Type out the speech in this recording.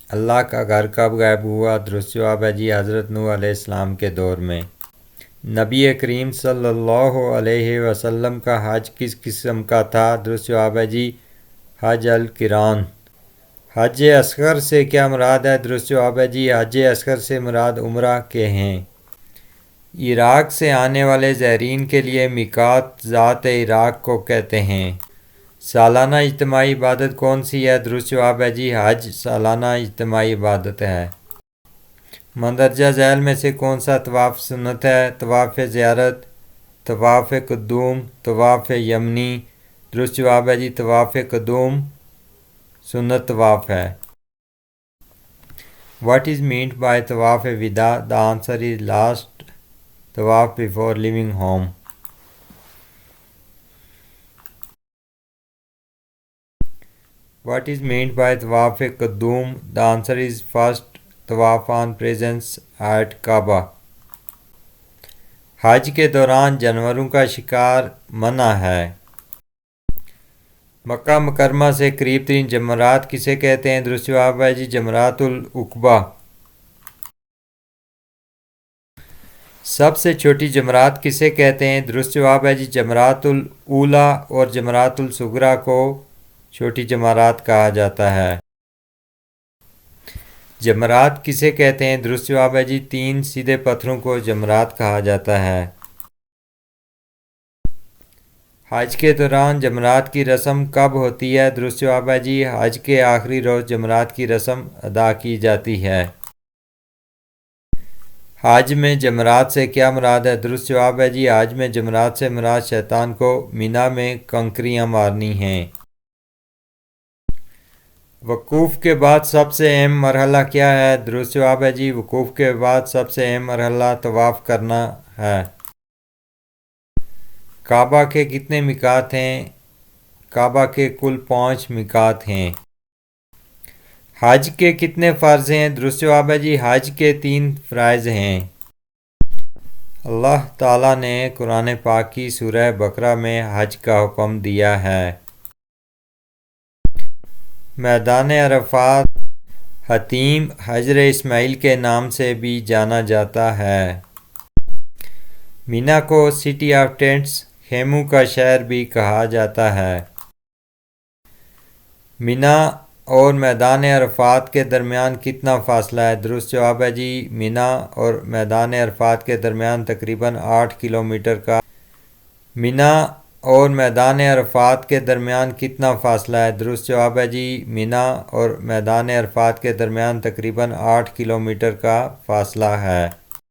اللہ کا گھر کب غائب ہوا؟ درست جواب ہے جی حضرت نوح علیہ السلام کے دور میں۔ نبی کریم صلی اللہ علیہ وسلم کا حج کس قسم کا تھا؟ درست جواب ہے جی حج القران۔ حج اصغر سے کیا مراد ہے؟ درست جواب ہے جی حج اصغر سے مراد عمرہ کے ہیں۔ عراق سے آنے والے زائرین کے لیے میقات ذات عراق کو کہتے ہیں۔ سالانہ اجتماعی عبادت کون سی ہے؟ درست جواب ہے جی حج سالانہ اجتماعی عبادت ہے۔ مندرجہ ذیل میں سے کون سا طواف سنت ہے؟ طواف زیارت، طواف قدوم، طواف یمنی۔ درست جواب ہے جی طواف قدوم سنت طواف ہے۔ What is meant by طواف وداع؟ The answer is last طواف before leaving home۔ What is meant by طواف قدوم؟ The answer is first طواف on presence at کعبہ۔ حج کے دوران جانوروں کا شکار منع ہے۔ مکہ مکرمہ سے قریب ترین جمرات کسے کہتے ہیں؟ درست جواب ہے جی جمرات العقبہ۔ سب سے چھوٹی جمرات کسے کہتے ہیں؟ درست جواب ہے جی جمرات الاولیٰ اور جمرات الصغریٰ کو چھوٹی جمرات کہا جاتا ہے۔ جمرات کسے کہتے ہیں؟ درست جواب ہے جی 3 سیدھے پتھروں کو جمرات کہا جاتا ہے۔ حج کے دوران جمرات کی رسم کب ہوتی ہے؟ درست جواب ہے جی حج کے آخری روز جمرات کی رسم ادا کی جاتی ہے۔ حج میں جمرات سے کیا مراد ہے؟ درست جواب ہے جی حج میں جمرات سے مراد شیطان کو مینا میں کنکریاں مارنی ہیں۔ وقوف کے بعد سب سے اہم مرحلہ کیا ہے؟ درست جواب ہے جی وقوف کے بعد سب سے اہم مرحلہ طواف کرنا ہے۔ کعبہ کے کتنے میقات ہیں؟ کعبہ کے کل 5 میقات ہیں۔ حج کے کتنے فرض ہیں؟ درست جواب ہے جی حج کے 3 فرائض ہیں۔ اللہ تعالیٰ نے قرآن پاک کی سورہ بقرہ میں حج کا حکم دیا ہے۔ میدان عرفات حطیم حجر اسماعیل کے نام سے بھی جانا جاتا ہے۔ مینا کو سٹی آف ٹینٹس خیموں کا شہر بھی کہا جاتا ہے۔ مینا اور میدان عرفات کے درمیان کتنا فاصلہ ہے؟ درست جواب ہے جی مینا اور میدان عرفات کے درمیان تقریباً 8 کلومیٹر کا۔ مینا اور میدان عرفات کے درمیان کتنا فاصلہ ہے؟ درست جواب ہے جی مینا اور میدان عرفات کے درمیان تقریباً 8 کلومیٹر کا فاصلہ ہے۔